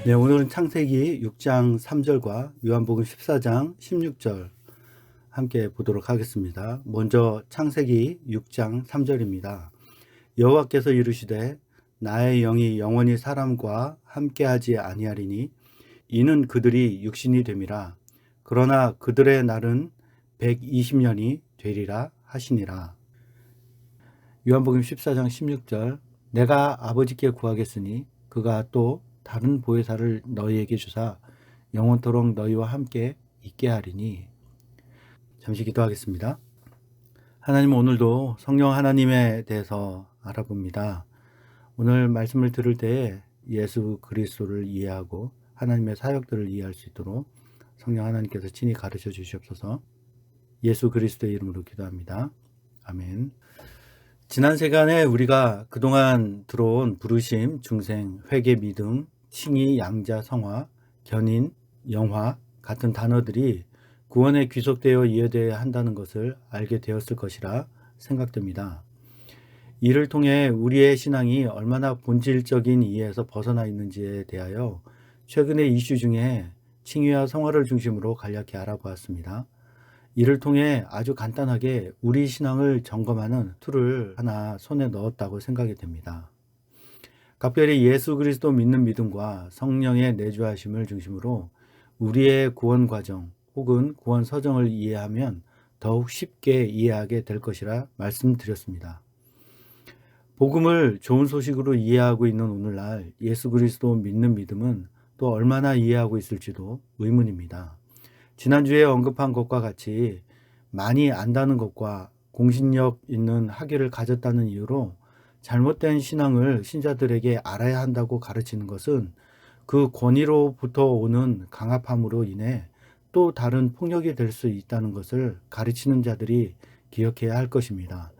네, 오늘은 창세기 6장 3절과 요한복음 14장 16절 함께 보도록 하겠습니다. 먼저 창세기 6장 3절입니다. 여호와께서 이르시되 나의 영이 영원히 사람과 함께하지 아니하리니 이는 그들이 육신이 됨이라. 그러나 그들의 날은 120년이 되리라 하시니라. 요한복음 14장 16절 내가 아버지께 구하겠으니 그가 또 다른 보혜사를 너희에게 주사 영원토록 너희와 함께 있게 하리니. 잠시 기도하겠습니다. 하나님, 오늘도 성령 하나님에 대해서 알아봅니다. 오늘 말씀을 들을 때에 예수 그리스도를 이해하고 하나님의 사역들을 이해할 수 있도록 성령 하나님께서 친히 가르쳐 주시옵소서. 예수 그리스도의 이름으로 기도합니다. 아멘. 지난 시간에 우리가 그동안 들어온 부르심, 중생, 회개, 믿음, 칭의, 양자, 성화, 견인, 영화 같은 단어들이 구원에 귀속되어 이해되어야 한다는 것을 알게 되었을 것이라 생각됩니다. 이를 통해 우리의 신앙이 얼마나 본질적인 이해에서 벗어나 있는지에 대하여 최근의 이슈 중에 칭의와 성화를 중심으로 간략히 알아보았습니다. 이를 통해 아주 간단하게 우리 신앙을 점검하는 툴을 하나 손에 넣었다고 생각이 됩니다. 각별히 예수 그리스도 믿는 믿음과 성령의 내주하심을 중심으로 우리의 구원 과정 혹은 구원 서정을 이해하면 더욱 쉽게 이해하게 될 것이라 말씀드렸습니다. 복음을 좋은 소식으로 이해하고 있는 오늘날 예수 그리스도 믿는 믿음은 또 얼마나 이해하고 있을지도 의문입니다. 지난주에 언급한 것과 같이 많이 안다는 것과 공신력 있는 학위를 가졌다는 이유로 잘못된 신앙을 신자들에게 알아야 한다고 가르치는 것은 그 권위로부터 오는 강압함으로 인해 또 다른 폭력이 될 수 있다는 것을 가르치는 자들이 기억해야 할 것입니다.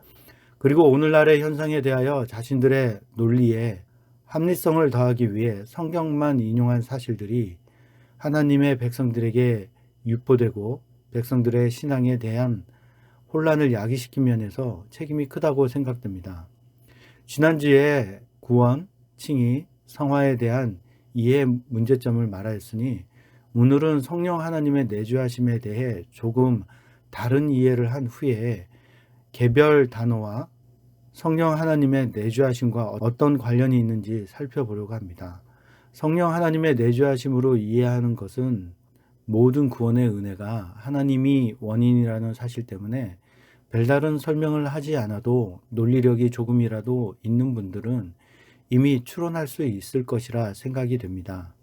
그리고 오늘날의 현상에 대하여 자신들의 논리에 합리성을 더하기 위해 성경만 인용한 사실들이 하나님의 백성들에게 유포되고 백성들의 신앙에 대한 혼란을 야기시킨 면에서 책임이 크다고 생각됩니다. 지난주에 구원, 칭의, 성화에 대한 이해 문제점을 말하였으니 오늘은 성령 하나님의 내주하심에 대해 조금 다른 이해를 한 후에 개별 단어와 성령 하나님의 내주하심과 어떤 관련이 있는지 살펴보려고 합니다. 성령 하나님의 내주하심으로 이해하는 것은 모든 구원의 은혜가 하나님이 원인이라는 사실 때문에 별다른 설명을 하지 않아도 논리력이 조금이라도 있는 분들은 이미 추론할 수 있을 것이라 생각이 됩니다.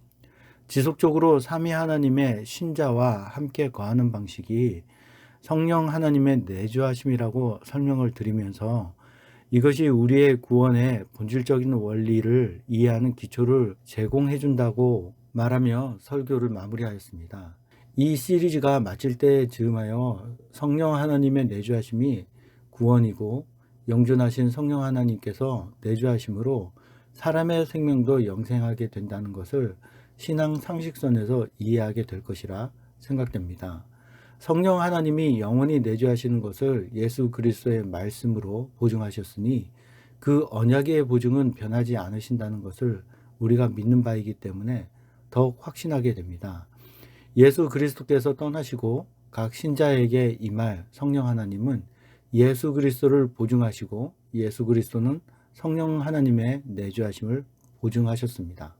지속적으로 삼위 하나님의 신자와 함께 거하는 방식이 성령 하나님의 내주하심이라고 설명을 드리면서 이것이 우리의 구원의 본질적인 원리를 이해하는 기초를 제공해 준다고 말하며 설교를 마무리하였습니다. 이 시리즈가 마칠 때에 즈음하여 성령 하나님의 내주하심이 구원이고 영존하신 성령 하나님께서 내주하심으로 사람의 생명도 영생하게 된다는 것을 신앙 상식선에서 이해하게 될 것이라 생각됩니다. 성령 하나님이 영원히 내주하시는 것을 예수 그리스도의 말씀으로 보증하셨으니 그 언약의 보증은 변하지 않으신다는 것을 우리가 믿는 바이기 때문에 더욱 확신하게 됩니다. 예수 그리스도께서 떠나시고 각 신자에게 임할 성령 하나님은 예수 그리스도를 보증하시고 예수 그리스도는 성령 하나님의 내주하심을 보증하셨습니다.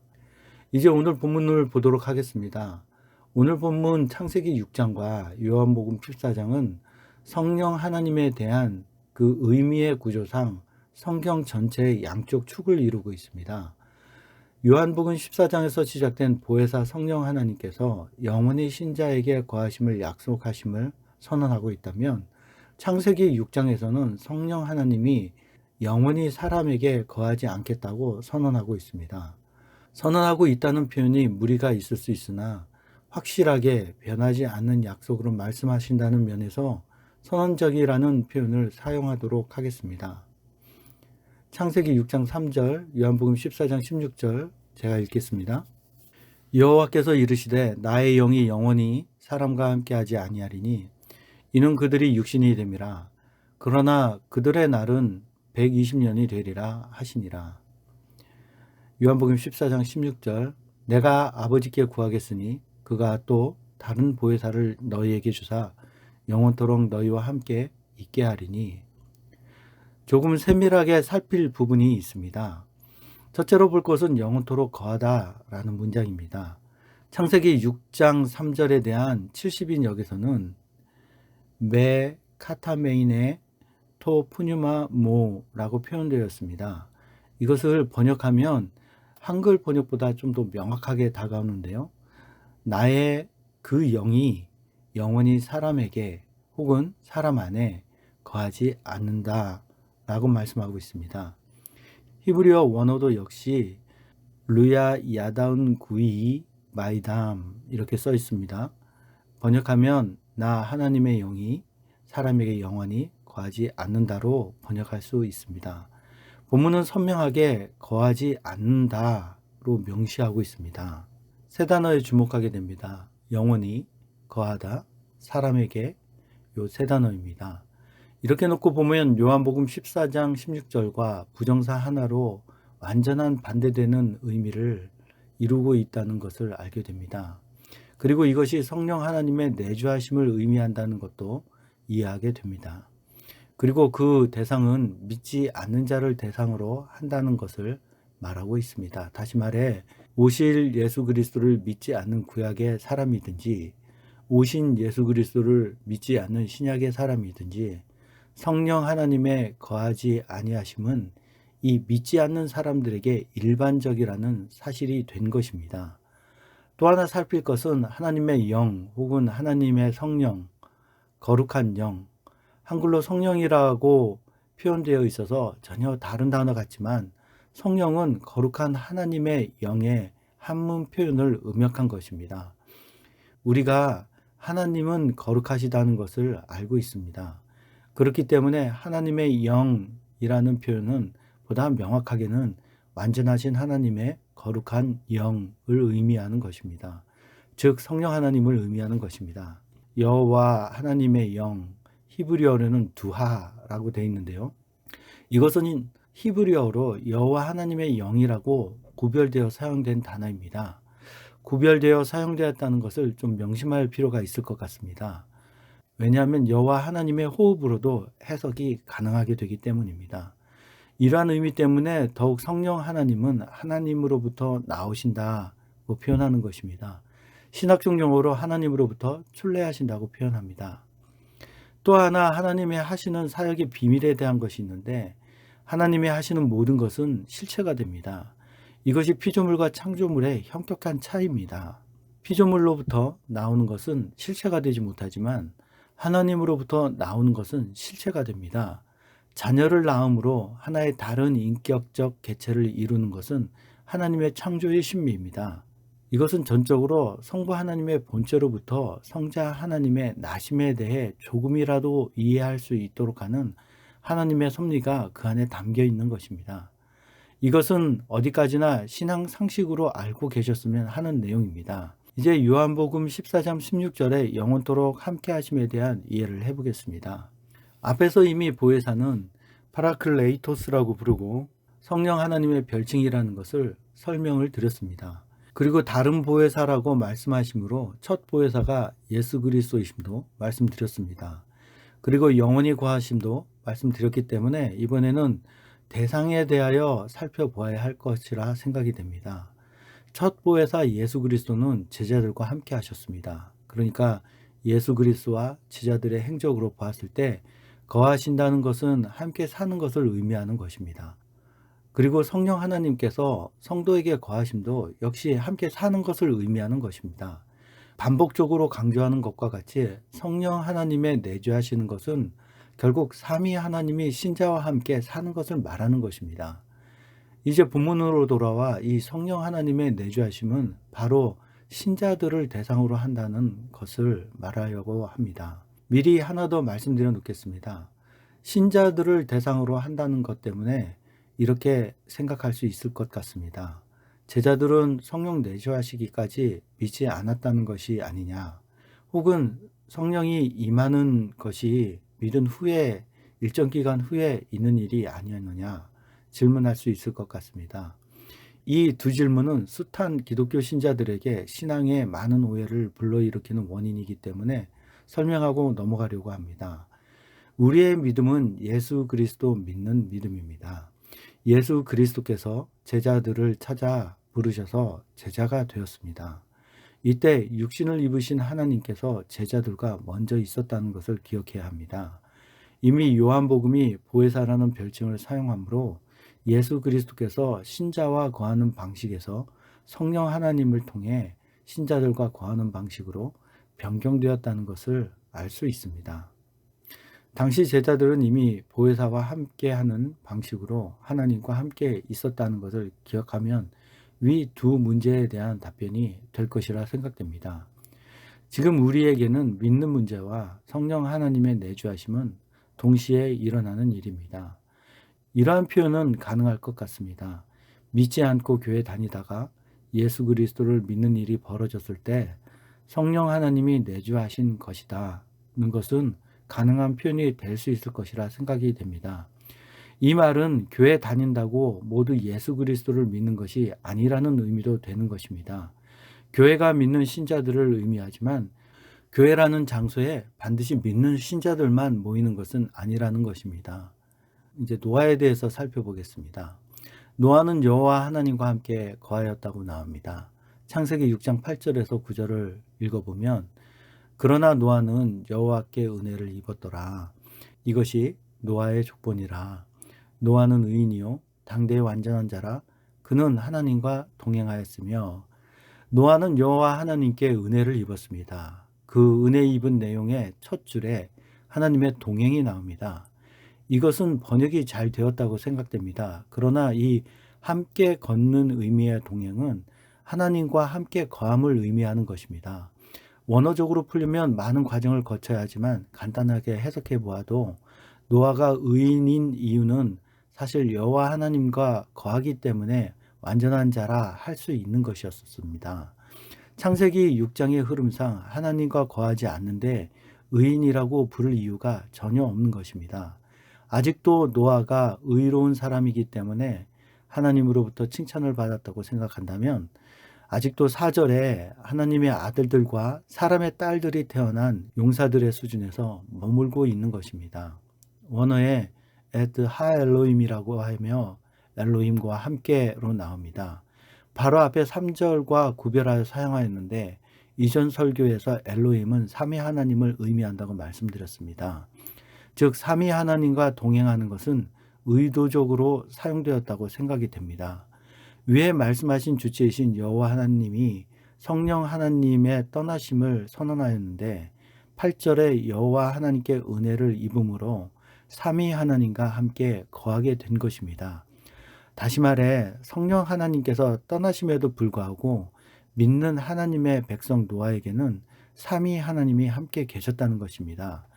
이제 오늘 본문을 보도록 하겠습니다. 오늘 본문 창세기 6장과 요한복음 14장은 성령 하나님에 대한 그 의미의 구조상 성경 전체의 양쪽 축을 이루고 있습니다. 요한복음 14장에서 시작된 보혜사 성령 하나님께서 영원히 신자에게 거하심을 약속하심을 선언하고 있다면 창세기 6장에서는 성령 하나님이 영원히 사람에게 거하지 않겠다고 선언하고 있습니다. 선언하고 있다는 표현이 무리가 있을 수 있으나 확실하게 변하지 않는 약속으로 말씀하신다는 면에서 선언적이라는 표현을 사용하도록 하겠습니다. 창세기 6장 3절, 요한복음 14장 16절 제가 읽겠습니다. 여호와께서 이르시되 나의 영이 영원히 사람과 함께하지 아니하리니 이는 그들이 육신이 됨이라. 그러나 그들의 날은 120년이 되리라 하시니라. 요한복음 14장 16절 내가 아버지께 구하겠으니 그가 또 다른 보혜사를 너희에게 주사 영원토록 너희와 함께 있게 하리니. 조금 세밀하게 살필 부분이 있습니다. 첫째로 볼 것은 영원토록 거하다라는 문장입니다. 창세기 6장 3절에 대한 70인역에서는 메 카타메인의 토 푸뉴마 모라고 표현되었습니다. 이것을 번역하면 한글 번역보다 좀 더 명확하게 다가오는데요. 나의 그 영이 영원히 사람에게 혹은 사람 안에 거하지 않는다 라고 말씀하고 있습니다. 히브리어 원어도 역시 루야 야다운 구이 마이담 이렇게 써 있습니다. 번역하면 나 하나님의 영이 사람에게 영원히 거하지 않는다로 번역할 수 있습니다. 본문은 선명하게 거하지 않는다로 명시하고 있습니다. 세 단어에 주목하게 됩니다. 영원히, 거하다, 사람에게, 요 세 단어입니다. 이렇게 놓고 보면 요한복음 14장 16절과 부정사 하나로 완전한 반대되는 의미를 이루고 있다는 것을 알게 됩니다. 그리고 이것이 성령 하나님의 내주하심을 의미한다는 것도 이해하게 됩니다. 그리고 그 대상은 믿지 않는 자를 대상으로 한다는 것을 말하고 있습니다. 다시 말해 오실 예수 그리스도를 믿지 않는 구약의 사람이든지 오신 예수 그리스도를 믿지 않는 신약의 사람이든지 성령 하나님의 거하지 아니하심은 이 믿지 않는 사람들에게 일반적이라는 사실이 된 것입니다. 또 하나 살필 것은 하나님의 영 혹은 하나님의 성령, 거룩한 영, 한글로 성령이라고 표현되어 있어서 전혀 다른 단어 같지만 성령은 거룩한 하나님의 영의 한문 표현을 음역한 것입니다. 우리가 하나님은 거룩하시다는 것을 알고 있습니다. 그렇기 때문에 하나님의 영이라는 표현은 보다 명확하게는 완전하신 하나님의 거룩한 영을 의미하는 것입니다. 즉 성령 하나님을 의미하는 것입니다. 여호와 하나님의 영, 히브리어로는 두하라고 되어 있는데요. 이것은 히브리어로 여호와 하나님의 영이라고 구별되어 사용된 단어입니다. 구별되어 사용되었다는 것을 좀 명심할 필요가 있을 것 같습니다. 왜냐하면 여호와 하나님의 호흡으로도 해석이 가능하게 되기 때문입니다. 이러한 의미 때문에 더욱 성령 하나님은 하나님으로부터 나오신다고 표현하는 것입니다. 신학적 용어로 하나님으로부터 출래하신다고 표현합니다. 또 하나 하나님의 하시는 사역의 비밀에 대한 것이 있는데 하나님의 하시는 모든 것은 실체가 됩니다. 이것이 피조물과 창조물의 현격한 차이입니다. 피조물로부터 나오는 것은 실체가 되지 못하지만 하나님으로부터 나오는 것은 실체가 됩니다. 자녀를 낳음으로 하나의 다른 인격적 개체를 이루는 것은 하나님의 창조의 신비입니다. 이것은 전적으로 성부 하나님의 본체로부터 성자 하나님의 나심에 대해 조금이라도 이해할 수 있도록 하는 하나님의 섭리가 그 안에 담겨 있는 것입니다. 이것은 어디까지나 신앙 상식으로 알고 계셨으면 하는 내용입니다. 이제 요한복음 14장 16절에 영원토록 함께 하심에 대한 이해를 해보겠습니다. 앞에서 이미 보혜사는 파라클레이토스라고 부르고 성령 하나님의 별칭이라는 것을 설명을 드렸습니다. 그리고 다른 보혜사라고 말씀하시므로 첫 보혜사가 예수 그리스도이심도 말씀드렸습니다. 그리고 영원히 거하심도 말씀드렸기 때문에 이번에는 대상에 대하여 살펴보아야 할 것이라 생각이 됩니다. 첫 보혜사 예수 그리스도는 제자들과 함께 하셨습니다. 그러니까 예수 그리스도와 제자들의 행적으로 보았을 때 거하신다는 것은 함께 사는 것을 의미하는 것입니다. 그리고 성령 하나님께서 성도에게 거하심도 역시 함께 사는 것을 의미하는 것입니다. 반복적으로 강조하는 것과 같이 성령 하나님의 내주하시는 것은 결국 삼위 하나님이 신자와 함께 사는 것을 말하는 것입니다. 이제 본문으로 돌아와 이 성령 하나님의 내주하심은 바로 신자들을 대상으로 한다는 것을 말하려고 합니다. 미리 하나 더 말씀드려 놓겠습니다. 신자들을 대상으로 한다는 것 때문에 이렇게 생각할 수 있을 것 같습니다. 제자들은 성령 내주하시기까지 믿지 않았다는 것이 아니냐, 혹은 성령이 임하는 것이 믿은 후에 일정 기간 후에 있는 일이 아니었느냐 질문할 수 있을 것 같습니다. 이 두 질문은 숱한 기독교 신자들에게 신앙에 많은 오해를 불러일으키는 원인이기 때문에 설명하고 넘어가려고 합니다. 우리의 믿음은 예수 그리스도 믿는 믿음입니다. 예수 그리스도께서 제자들을 찾아 부르셔서 제자가 되었습니다. 이때 육신을 입으신 하나님께서 제자들과 먼저 있었다는 것을 기억해야 합니다. 이미 요한복음이 보혜사라는 별칭을 사용하므로 예수 그리스도께서 신자와 거하는 방식에서 성령 하나님을 통해 신자들과 거하는 방식으로 변경되었다는 것을 알 수 있습니다. 당시 제자들은 이미 보혜사와 함께하는 방식으로 하나님과 함께 있었다는 것을 기억하면 위 두 문제에 대한 답변이 될 것이라 생각됩니다. 지금 우리에게는 믿는 문제와 성령 하나님의 내주하심은 동시에 일어나는 일입니다. 이러한 표현은 가능할 것 같습니다. 믿지 않고 교회 다니다가 예수 그리스도를 믿는 일이 벌어졌을 때 성령 하나님이 내주하신 것이다는 것은 가능한 표현이 될 수 있을 것이라 생각이 됩니다. 이 말은 교회 다닌다고 모두 예수 그리스도를 믿는 것이 아니라는 의미도 되는 것입니다. 교회가 믿는 신자들을 의미하지만 교회라는 장소에 반드시 믿는 신자들만 모이는 것은 아니라는 것입니다. 이제 노아에 대해서 살펴보겠습니다. 노아는 여호와 하나님과 함께 거하였다고 나옵니다. 창세기 6장 8절에서 9절을 읽어보면 그러나 노아는 여호와께 은혜를 입었더라. 이것이 노아의 족본이라. 노아는 의인이요 당대의 완전한 자라. 그는 하나님과 동행하였으며 노아는 여호와 하나님께 은혜를 입었습니다. 그 은혜 입은 내용의 첫 줄에 하나님의 동행이 나옵니다. 이것은 번역이 잘 되었다고 생각됩니다. 그러나 이 함께 걷는 의미의 동행은 하나님과 함께 거함을 의미하는 것입니다. 원어적으로 풀려면 많은 과정을 거쳐야 하지만 간단하게 해석해 보아도 노아가 의인인 이유는 사실 여호와 하나님과 거하기 때문에 완전한 자라 할 수 있는 것이었습니다. 창세기 6장의 흐름상 하나님과 거하지 않는데 의인이라고 부를 이유가 전혀 없는 것입니다. 아직도 노아가 의로운 사람이기 때문에 하나님으로부터 칭찬을 받았다고 생각한다면 아직도 4절에 하나님의 아들들과 사람의 딸들이 태어난 용사들의 수준에서 머물고 있는 것입니다. 원어에 에드 하 엘로임이라고 하며 엘로임과 함께로 나옵니다. 바로 앞에 3절과 구별하여 사용하였는데 이전 설교에서 엘로임은 삼위 하나님을 의미한다고 말씀드렸습니다. 즉 삼위 하나님과 동행하는 것은 의도적으로 사용되었다고 생각이 됩니다. 위에 말씀하신 주체이신 여호와 하나님이 성령 하나님의 떠나심을 선언하였는데 8절에 여호와 하나님께 은혜를 입음으로 삼위 하나님과 함께 거하게 된 것입니다. 다시 말해 성령 하나님께서 떠나심에도 불구하고 믿는 하나님의 백성 노아에게는 삼위 하나님이 함께 계셨다는 것입니다.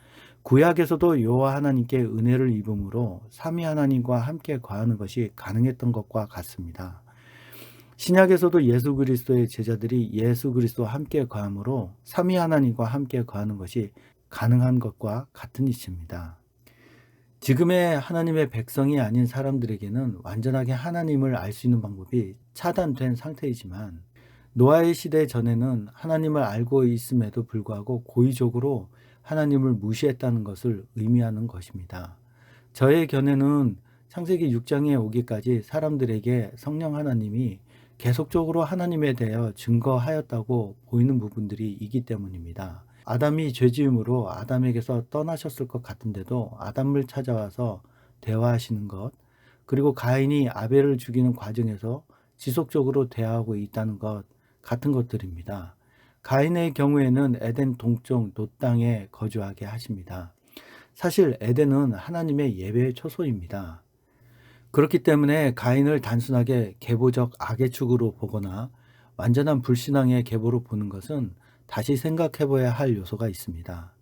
구약에서도 여호와 하나님께 은혜를 입음으로 삼위 하나님과 함께 거하는 것이 가능했던 것과 같습니다. 신약에서도 예수 그리스도의 제자들이 예수 그리스도와 함께 거함으로 삼위 하나님과 함께 거하는 것이 가능한 것과 같은 이치입니다. 지금의 하나님의 백성이 아닌 사람들에게는 완전하게 하나님을 알 수 있는 방법이 차단된 상태이지만 노아의 시대 전에는 하나님을 알고 있음에도 불구하고 고의적으로 하나님을 무시했다는 것을 의미하는 것입니다. 저의 견해는 창세기 6장에 오기까지 사람들에게 성령 하나님이 계속적으로 하나님에 대하여 증거하였다고 보이는 부분들이 있기 때문입니다. 아담이 죄지음으로 아담에게서 떠나셨을 것 같은데도 아담을 찾아와서 대화하시는 것, 그리고 가인이 아벨을 죽이는 과정에서 지속적으로 대화하고 있다는 것 같은 것들입니다. 가인의 경우에는 에덴 동쪽 놋 땅에 거주하게 하십니다. 사실 에덴은 하나님의 예배의 초소입니다. 그렇기 때문에 가인을 단순하게 계보적 악의 축으로 보거나 완전한 불신앙의 계보로 보는 것은 다시 생각해 봐야 할 요소가 있습니다.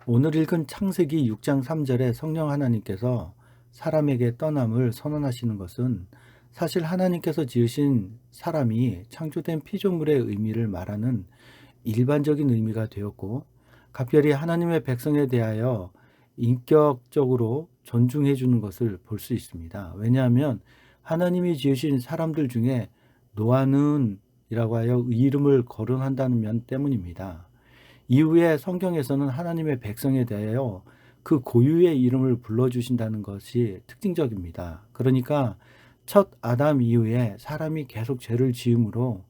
오늘 읽은 창세기 6장 3절에 성령 하나님께서 사람에게 떠남을 선언하시는 것은 사실 하나님께서 지으신 사람이 창조된 피조물의 의미를 말하는 일반적인 의미가 되었고 각별히 하나님의 백성에 대하여 인격적으로 존중해 주는 것을 볼 수 있습니다. 왜냐하면 하나님이 지으신 사람들 중에 노아는이라고 하여 이름을 거론한다는 면 때문입니다. 이후에 성경에서는 하나님의 백성에 대하여 그 고유의 이름을 불러주신다는 것이 특징적입니다. 그러니까 첫 아담 이후에 사람이 계속 죄를 지음으로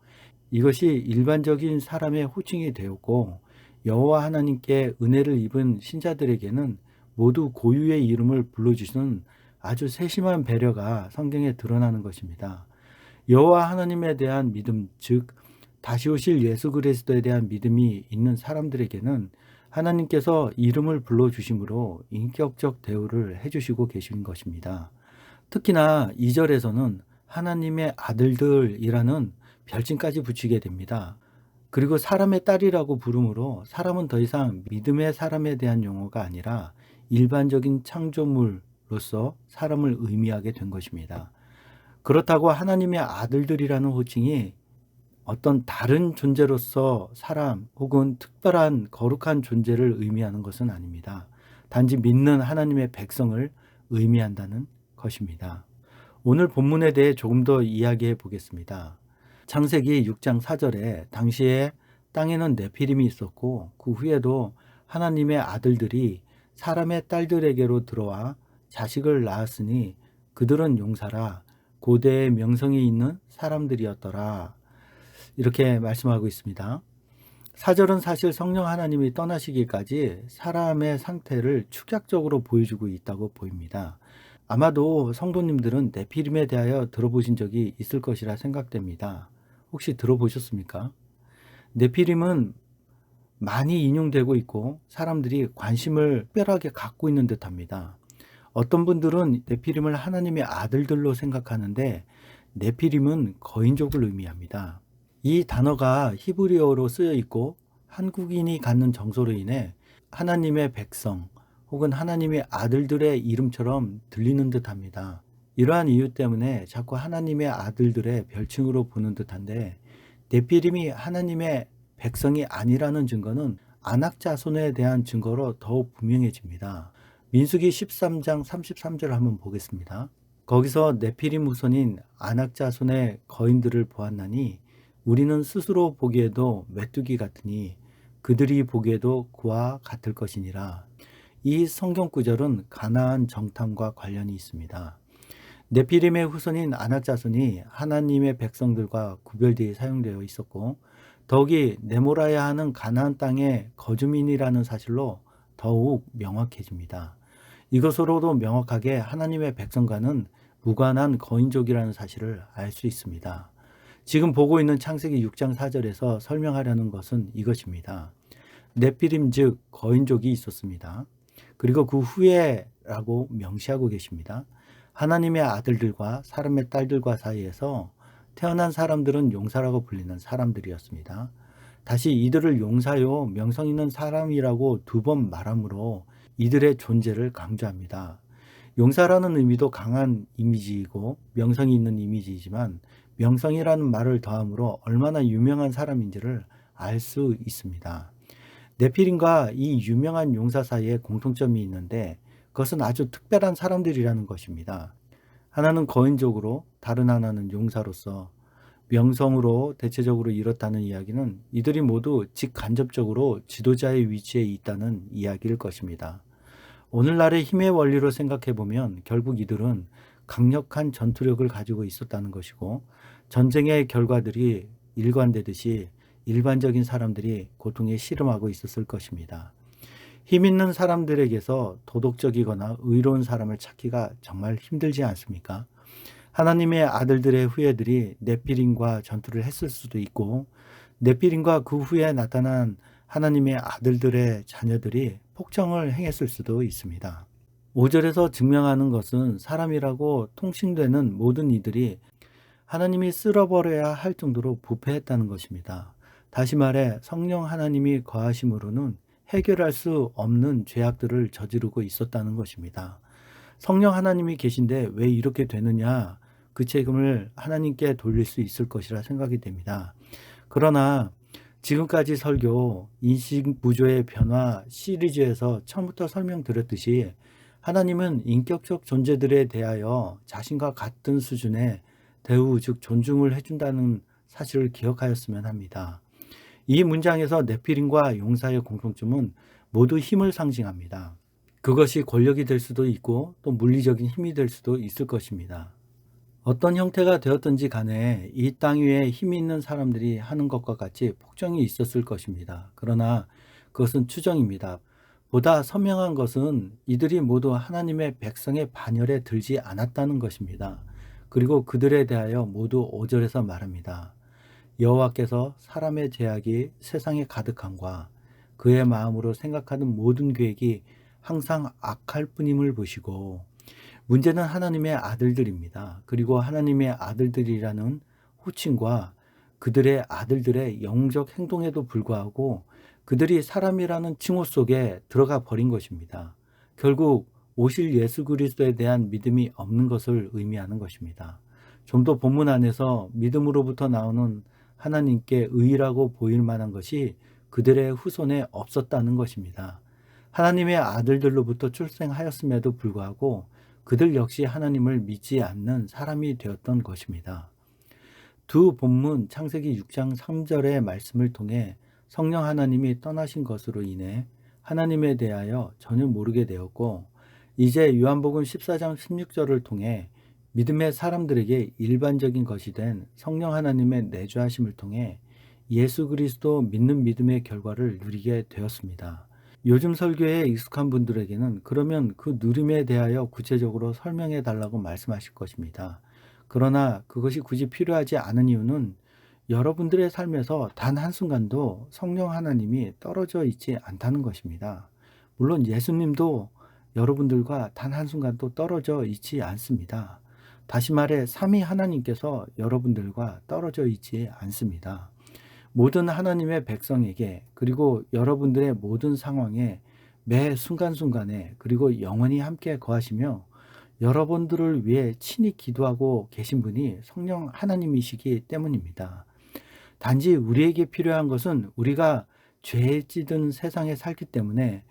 이것이 일반적인 사람의 호칭이 되었고, 여호와 하나님께 은혜를 입은 신자들에게는 모두 고유의 이름을 불러주시는 아주 세심한 배려가 성경에 드러나는 것입니다. 여호와 하나님에 대한 믿음, 즉 다시 오실 예수 그리스도에 대한 믿음이 있는 사람들에게는 하나님께서 이름을 불러주심으로 인격적 대우를 해주시고 계신 것입니다. 특히나 2절에서는 하나님의 아들들이라는 별칭까지 붙이게 됩니다. 그리고 사람의 딸이라고 부르므로 사람은 더 이상 믿음의 사람에 대한 용어가 아니라 일반적인 창조물로서 사람을 의미하게 된 것입니다. 그렇다고 하나님의 아들들이라는 호칭이 어떤 다른 존재로서 사람 혹은 특별한 거룩한 존재를 의미하는 것은 아닙니다. 단지 믿는 하나님의 백성을 의미한다는 것입니다. 오늘 본문에 대해 조금 더 이야기해 보겠습니다. 창세기 6장 4절에 당시에 땅에는 네피림이 있었고 그 후에도 하나님의 아들들이 사람의 딸들에게로 들어와 자식을 낳았으니 그들은 용사라 고대의 명성이 있는 사람들이었더라. 이렇게 말씀하고 있습니다. 4절은 사실 성령 하나님이 떠나시기까지 사람의 상태를 축약적으로 보여주고 있다고 보입니다. 아마도 성도님들은 네피림에 대하여 들어보신 적이 있을 것이라 생각됩니다. 혹시 들어보셨습니까? 네피림은 많이 인용되고 있고 사람들이 관심을 특별하게 갖고 있는 듯합니다. 어떤 분들은 네피림을 하나님의 아들들로 생각하는데 네피림은 거인족을 의미합니다. 이 단어가 히브리어로 쓰여 있고 한국인이 갖는 정서로 인해 하나님의 백성 혹은 하나님의 아들들의 이름처럼 들리는 듯합니다. 이러한 이유 때문에 자꾸 하나님의 아들들의 별칭으로 보는 듯한데 네피림이 하나님의 백성이 아니라는 증거는 아낙 자손에 대한 증거로 더욱 분명해집니다. 민수기 13장 33절을 한번 보겠습니다. 거기서 네피림 후손인 아낙 자손의 거인들을 보았나니 우리는 스스로 보기에도 메뚜기 같으니 그들이 보기에도 그와 같을 것이니라. 이 성경 구절은 가나안 정탐과 관련이 있습니다. 네피림의 후손인 아낙 자손이 하나님의 백성들과 구별되어 사용되어 있었고 더욱이 네모라야 하는 가나안 땅의 거주민이라는 사실로 더욱 명확해집니다. 이것으로도 명확하게 하나님의 백성과는 무관한 거인족이라는 사실을 알 수 있습니다. 지금 보고 있는 창세기 6장 4절에서 설명하려는 것은 이것입니다. 네피림 즉 거인족이 있었습니다. 그리고 그 후에라고 명시하고 계십니다. 하나님의 아들들과 사람의 딸들과 사이에서 태어난 사람들은 용사라고 불리는 사람들이었습니다. 다시 이들을 용사요 명성 있는 사람이라고 두 번 말함으로 이들의 존재를 강조합니다. 용사라는 의미도 강한 이미지이고 명성이 있는 이미지이지만 명성이라는 말을 더함으로 얼마나 유명한 사람인지를 알 수 있습니다. 네피림과 이 유명한 용사 사이에 공통점이 있는데 그것은 아주 특별한 사람들이라는 것입니다. 하나는 거인족으로 다른 하나는 용사로서 명성으로 대체적으로 이렇다는 이야기는 이들이 모두 직간접적으로 지도자의 위치에 있다는 이야기일 것입니다. 오늘날의 힘의 원리로 생각해 보면 결국 이들은 강력한 전투력을 가지고 있었다는 것이고 전쟁의 결과들이 일관되듯이 일반적인 사람들이 고통에 씨름하고 있었을 것입니다. 힘 있는 사람들에게서 도덕적이거나 의로운 사람을 찾기가 정말 힘들지 않습니까? 하나님의 아들들의 후예들이 네피림과 전투를 했을 수도 있고 네피림과 그 후에 나타난 하나님의 아들들의 자녀들이 폭정을 행했을 수도 있습니다. 5절에서 증명하는 것은 사람이라고 통칭되는 모든 이들이 하나님이 쓸어버려야 할 정도로 부패했다는 것입니다. 다시 말해 성령 하나님이 거하심으로는 해결할 수 없는 죄악들을 저지르고 있었다는 것입니다. 성령 하나님이 계신데 왜 이렇게 되느냐? 그 책임을 하나님께 돌릴 수 있을 것이라 생각이 됩니다. 그러나 지금까지 설교 인식구조의 변화 시리즈에서 처음부터 설명드렸듯이 하나님은 인격적 존재들에 대하여 자신과 같은 수준의 대우 즉 존중을 해준다는 사실을 기억하였으면 합니다. 이 문장에서 네피림과 용사의 공통점은 모두 힘을 상징합니다. 그것이 권력이 될 수도 있고 또 물리적인 힘이 될 수도 있을 것입니다. 어떤 형태가 되었든지 간에 이 땅 위에 힘이 있는 사람들이 하는 것과 같이 폭정이 있었을 것입니다. 그러나 그것은 추정입니다. 보다 선명한 것은 이들이 모두 하나님의 백성의 반열에 들지 않았다는 것입니다. 그리고 그들에 대하여 모두 5절에서 말합니다. 여호와께서 사람의 죄악이 세상에 가득함과 그의 마음으로 생각하는 모든 계획이 항상 악할 뿐임을 보시고, 문제는 하나님의 아들들입니다. 그리고 하나님의 아들들이라는 호칭과 그들의 아들들의 영적 행동에도 불구하고 그들이 사람이라는 칭호 속에 들어가 버린 것입니다. 결국 오실 예수 그리스도에 대한 믿음이 없는 것을 의미하는 것입니다. 좀 더 본문 안에서 믿음으로부터 나오는 하나님께 의라고 보일 만한 것이 그들의 후손에 없었다는 것입니다. 하나님의 아들들로부터 출생하였음에도 불구하고 그들 역시 하나님을 믿지 않는 사람이 되었던 것입니다. 두 본문 창세기 6장 3절의 말씀을 통해 성령 하나님이 떠나신 것으로 인해 하나님에 대하여 전혀 모르게 되었고, 이제 요한복음 14장 16절을 통해 믿음의 사람들에게 일반적인 것이 된 성령 하나님의 내주하심을 통해 예수 그리스도 믿는 믿음의 결과를 누리게 되었습니다. 요즘 설교에 익숙한 분들에게는 그러면 그 누림에 대하여 구체적으로 설명해 달라고 말씀하실 것입니다. 그러나 그것이 굳이 필요하지 않은 이유는 여러분들의 삶에서 단 한순간도 성령 하나님이 떨어져 있지 않다는 것입니다. 물론 예수님도 여러분들과 단 한순간도 떨어져 있지 않습니다. 다시 말해 삼위 하나님께서 여러분들과 떨어져 있지 않습니다. 모든 하나님의 백성에게, 그리고 여러분들의 모든 상황에 매 순간순간에 그리고 영원히 함께 거하시며 여러분들을 위해 친히 기도하고 계신 분이 성령 하나님이시기 때문입니다. 단지 우리에게 필요한 것은 우리가 죄에 찌든 세상에 살기 때문에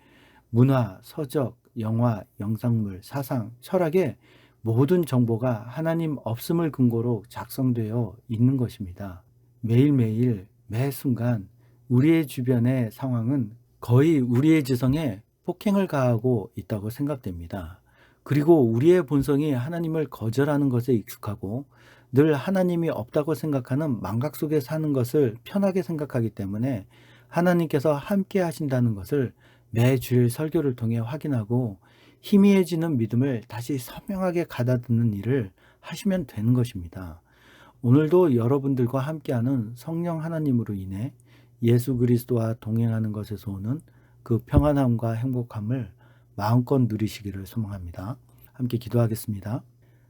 문화, 서적, 영화, 영상물, 사상, 철학의 모든 정보가 하나님 없음을 근거로 작성되어 있는 것입니다. 매일매일 매 순간 우리의 주변의 상황은 거의 우리의 지성에 폭행을 가하고 있다고 생각됩니다. 그리고 우리의 본성이 하나님을 거절하는 것에 익숙하고 늘 하나님이 없다고 생각하는 망각 속에 사는 것을 편하게 생각하기 때문에 하나님께서 함께 하신다는 것을 매 주일 설교를 통해 확인하고 희미해지는 믿음을 다시 선명하게 가다듬는 일을 하시면 되는 것입니다. 오늘도 여러분들과 함께하는 성령 하나님으로 인해 예수 그리스도와 동행하는 것에서 오는 그 평안함과 행복함을 마음껏 누리시기를 소망합니다. 함께 기도하겠습니다.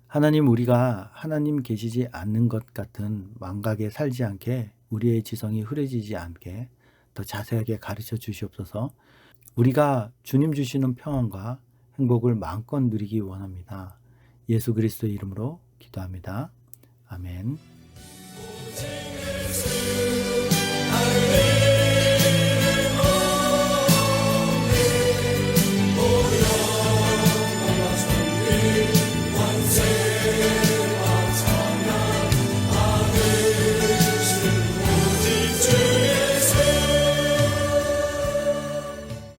하나님, 우리가 하나님 계시지 않는 것 같은 망각에 살지 않게, 우리의 지성이 흐려지지 않게 더 자세하게 가르쳐 주시옵소서. 우리가 주님 주시는 평안과 행복을 마음껏 누리기 원합니다. 예수 그리스도의 이름으로 기도합니다. 아멘.